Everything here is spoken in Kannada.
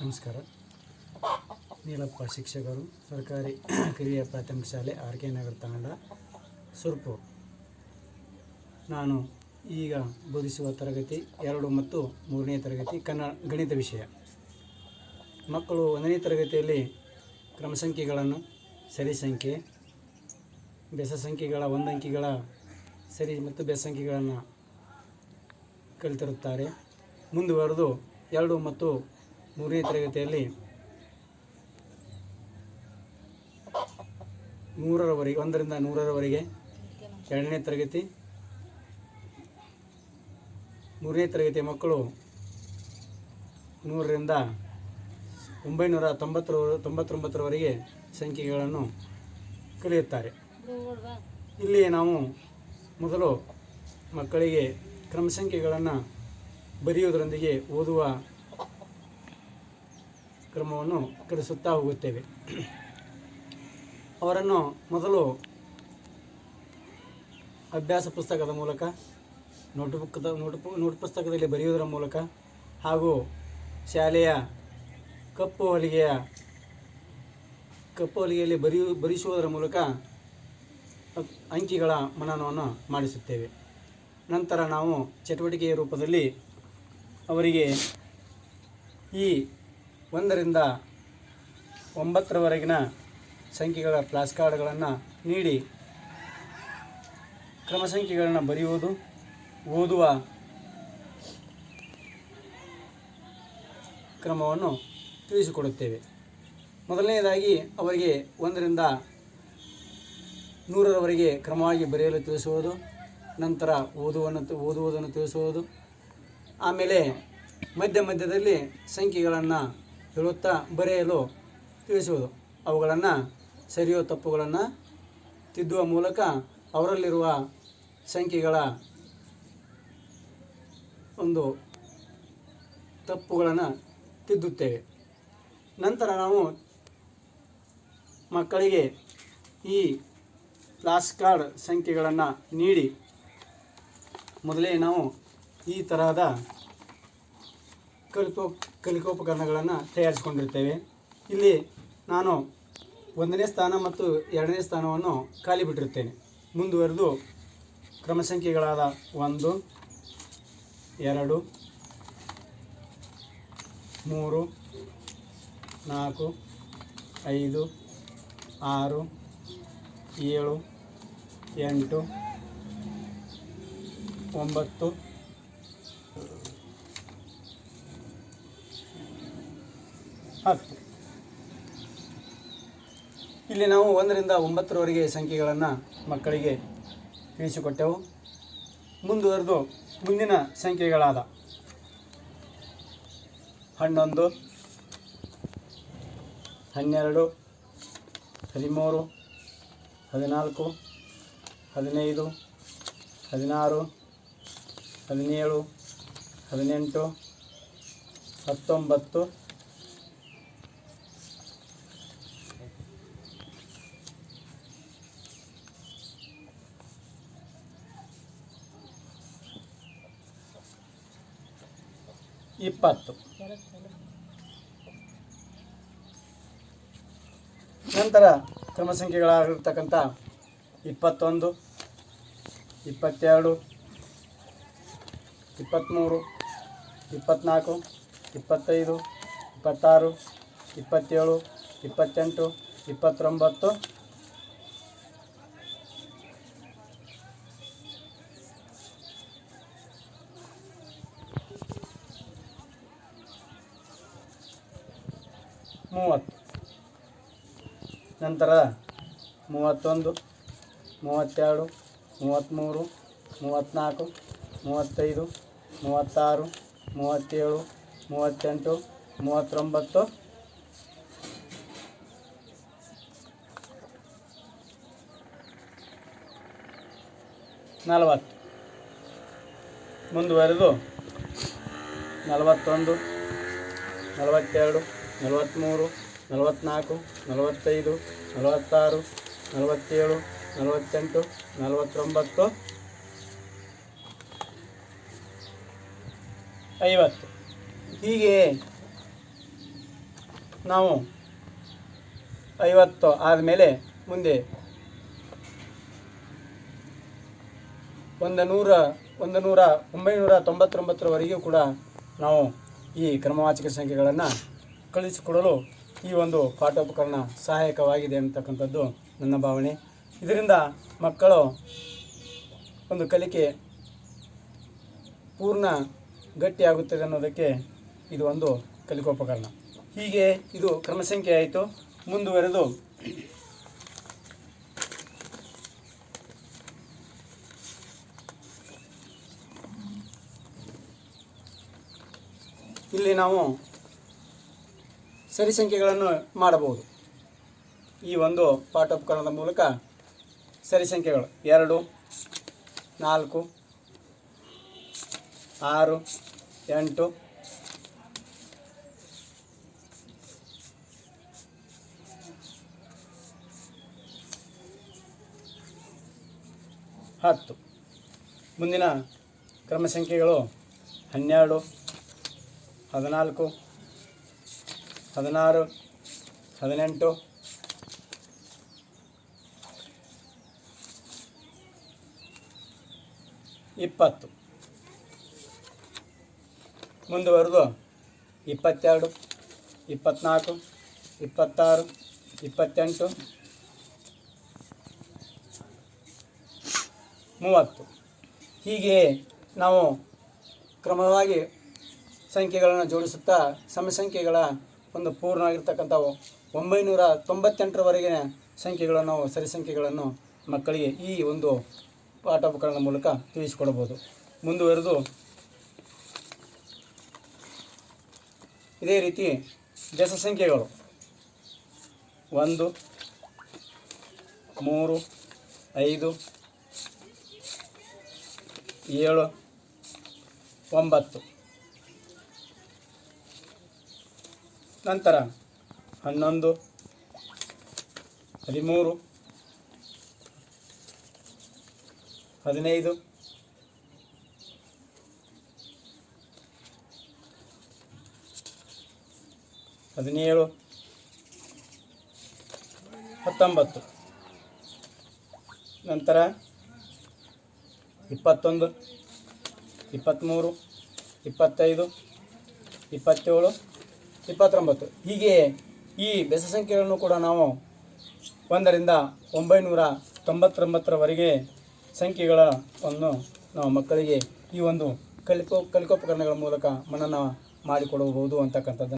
ನಮಸ್ಕಾರ. ನೀಲಪ್ಪ ಶಿಕ್ಷಕರು, ಸರ್ಕಾರಿ ಕಿರಿಯ ಪ್ರಾಥಮಿಕ ಶಾಲೆ RK ನಗರ ತಾಂಡ ಸುರ್ಪುರ್. ನಾನು ಈಗ ಬೋಧಿಸುವ ತರಗತಿ 2 ಮತ್ತು 3ನೇ ತರಗತಿ ಗಣಿತ ವಿಷಯ. ಮಕ್ಕಳು 1ನೇ ತರಗತಿಯಲ್ಲಿ ಕ್ರಮ ಸಂಖ್ಯೆಗಳನ್ನು, ಸರಿ ಸಂಖ್ಯೆ, ಬೆಸ ಸಂಖ್ಯೆಗಳ 1 ಅಂಕಿಗಳ ಸರಿ ಮತ್ತು ಬೆಸ ಸಂಖ್ಯೆಗಳನ್ನು ಕಲಿತಿರುತ್ತಾರೆ. ಮುಂದುವರೆದು 2 ಮತ್ತು 3ನೇ ತರಗತಿಯಲ್ಲಿ 100ರವರೆಗೆ 1 ರಿಂದ 100ರವರೆಗೆ 2ನೇ ತರಗತಿ. 3ನೇ ತರಗತಿಯ ಮಕ್ಕಳು 100 ರಿಂದ 999ರವರೆಗೆ ಸಂಖ್ಯೆಗಳನ್ನು ಕಲಿಯುತ್ತಾರೆ. ಇಲ್ಲಿ ನಾವು ಮೊದಲು ಮಕ್ಕಳಿಗೆ ಕ್ರಮ ಸಂಖ್ಯೆಗಳನ್ನು ಬರೆಯುವುದರೊಂದಿಗೆ ಓದುವ ಕ್ರಮವನ್ನು ಕಲಿಸುತ್ತಾ ಹೋಗುತ್ತೇವೆ. ಅವರನ್ನು ಮೊದಲು ಅಭ್ಯಾಸ ಪುಸ್ತಕದ ಮೂಲಕ, ನೋಟ್ ಪುಸ್ತಕದಲ್ಲಿ ಬರೆಯುವುದರ ಮೂಲಕ ಹಾಗೂ ಶಾಲೆಯ ಕಪ್ಪು ಹೊಲಿಗೆಯಲ್ಲಿ ಬರೆಸುವುದರ ಮೂಲಕ ಅಂಕಿಗಳ ಮನನವನ್ನು ಮಾಡಿಸುತ್ತೇವೆ. ನಂತರ ನಾವು ಚಟುವಟಿಕೆಯ ರೂಪದಲ್ಲಿ ಅವರಿಗೆ ಈ 1 ರಿಂದ 9ರವರೆಗಿನ ಸಂಖ್ಯೆಗಳ ಫ್ಲಾಶ್ ಕಾರ್ಡ್ಗಳನ್ನು ನೀಡಿ ಕ್ರಮ ಸಂಖ್ಯೆಗಳನ್ನು ಬರೆಯುವುದು, ಓದುವ ಕ್ರಮವನ್ನು ತಿಳಿಸಿಕೊಡುತ್ತೇವೆ. ಮೊದಲನೆಯದಾಗಿ ಅವರಿಗೆ 1 ರಿಂದ 100ರವರೆಗೆ ಕ್ರಮವಾಗಿ ಬರೆಯಲು ತಿಳಿಸುವುದು, ನಂತರ ಓದುವುದನ್ನು ತಿಳಿಸುವುದು, ಆಮೇಲೆ ಮಧ್ಯದಲ್ಲಿ ಸಂಖ್ಯೆಗಳನ್ನು ಹೇಳುತ್ತಾ ಬರೆಯಲು ತಿಳಿಸುವುದು. ಅವುಗಳನ್ನು ಸರಿಯೋ ತಪ್ಪುಗಳನ್ನು ತಿದ್ದುವ ಮೂಲಕ ಅವರಲ್ಲಿರುವ ಸಂಖ್ಯೆಗಳ ಒಂದು ತಪ್ಪುಗಳನ್ನು ತಿದ್ದುತ್ತೇವೆ. ನಂತರ ನಾವು ಮಕ್ಕಳಿಗೆ ಈ ಫ್ಲಾಶ್ ಕಾರ್ಡ್ ಸಂಖ್ಯೆಗಳನ್ನು ನೀಡಿ ಮೊದಲೇ ನಾವು ಈ ತರಹದ ಕಲಿಕೋಪಕರಣಗಳನ್ನು ತಯಾರಿಸಿಕೊಂಡಿರ್ತೇವೆ. ಇಲ್ಲಿ ನಾನು 1ನೇ ಸ್ಥಾನ ಮತ್ತು 2ನೇ ಸ್ಥಾನವನ್ನು ಖಾಲಿ ಬಿಟ್ಟಿರುತ್ತೇನೆ. ಮುಂದುವರೆದು ಕ್ರಮ ಸಂಖ್ಯೆಗಳಾದ 1, 2, 3, 4, 5, 6, 7, 8, 9, 10. ಇಲ್ಲಿ ನಾವು 1 ರಿಂದ 9ರವರೆಗೆ ಸಂಖ್ಯೆಗಳನ್ನು ಮಕ್ಕಳಿಗೆ ತಿಳಿಸಿಕೊಟ್ಟೆವು. ಮುಂದುವರೆದು ಮುಂದಿನ ಸಂಖ್ಯೆಗಳಾದ 11, 12, 13, 14, 15, 16, 17, 18, 19, 20. ನಂತರ ಕ್ರಮ ಸಂಖ್ಯೆಗಳಾಗಿರ್ತಕ್ಕಂಥ 21, 22, 23, 24, 25, 26, 27, 28, 29, 30. ನಂತರ 31, 32, 33, 34, 35, 36, 37, 38, 39, 40. ಮುಂದುವರೆದು 41, 42, 43, 44, 45, 46, 47, 48, 49, 50. ಹೀಗೆ ನಾವು 50 ಆದಮೇಲೆ ಮುಂದೆ 999ರವರೆಗೂ ಕೂಡ ನಾವು ಈ ಕ್ರಮವಾಚಕ ಸಂಖ್ಯೆಗಳನ್ನು ಕಳಿಸಿಕೊಡಲು ಈ ಒಂದು ಪಾಠೋಪಕರಣ ಸಹಾಯಕವಾಗಿದೆ ಅಂತಕ್ಕಂಥದ್ದು ನನ್ನ ಭಾವನೆ. ಇದರಿಂದ ಮಕ್ಕಳು ಒಂದು ಕಲಿಕೆ ಪೂರ್ಣ ಗಟ್ಟಿಯಾಗುತ್ತದೆ ಅನ್ನೋದಕ್ಕೆ ಇದು ಒಂದು ಕಲಿಕೋಪಕರಣ. ಹೀಗೆ ಇದು ಕ್ರಮಸಂಖ್ಯೆ ಆಯಿತು. ಮುಂದುವರೆದು ಇಲ್ಲಿ ನಾವು ಸರಿ ಸಂಖ್ಯೆಗಳನ್ನು ಮಾಡಬಹುದು. ಈ ಒಂದು ಪಾಠೋಪಕರಣದ ಮೂಲಕ ಸರಿ ಸಂಖ್ಯೆಗಳು 2, 4, 6, 8, 10. ಮುಂದಿನ ಕ್ರಮ ಸಂಖ್ಯೆಗಳು 12, 14, 16, 18, 20. ಮುಂದುವರೆದು 22, 24, 26, 28, 30. ಹೀಗೆ ನಾವು ಕ್ರಮವಾಗಿ ಸಂಖ್ಯೆಗಳನ್ನು ಜೋಡಿಸುತ್ತಾ ಸಮಸಂಖ್ಯೆಗಳ ಒಂದು ಪೂರ್ಣವಾಗಿರ್ತಕ್ಕಂಥ 998ರವರೆಗಿನ ಸಂಖ್ಯೆಗಳನ್ನು ನಾವು ಸರಿ ಸಂಖ್ಯೆಗಳನ್ನು ಮಕ್ಕಳಿಗೆ ಈ ಒಂದು ಪಾಠೋಪಕರಣದ ಮೂಲಕ ತಿಳಿಸಿಕೊಡಬಹುದು. ಮುಂದುವರೆದು ಇದೇ ರೀತಿ ಬೆಸ ಸಂಖ್ಯೆಗಳು 1, 3, 5, 7, 9. ನಂತರ 11, 13, 15, 17, 19. ನಂತರ 21, 23, 25, 27, 29. ಹೀಗೆ ಈ ಬೆಸ ಸಂಖ್ಯೆಗಳನ್ನು ಕೂಡ ನಾವು 1ರಿಂದ 999ರವರೆಗೆ ಸಂಖ್ಯೆಗಳನ್ನು ನಾವು ಮಕ್ಕಳಿಗೆ ಈ ಒಂದು ಕಲಿಕೋಪಕರಣಗಳ ಮೂಲಕ ಮನನ ಮಾಡಿಕೊಡಬಹುದು ಅಂತಕ್ಕಂಥದ್ದು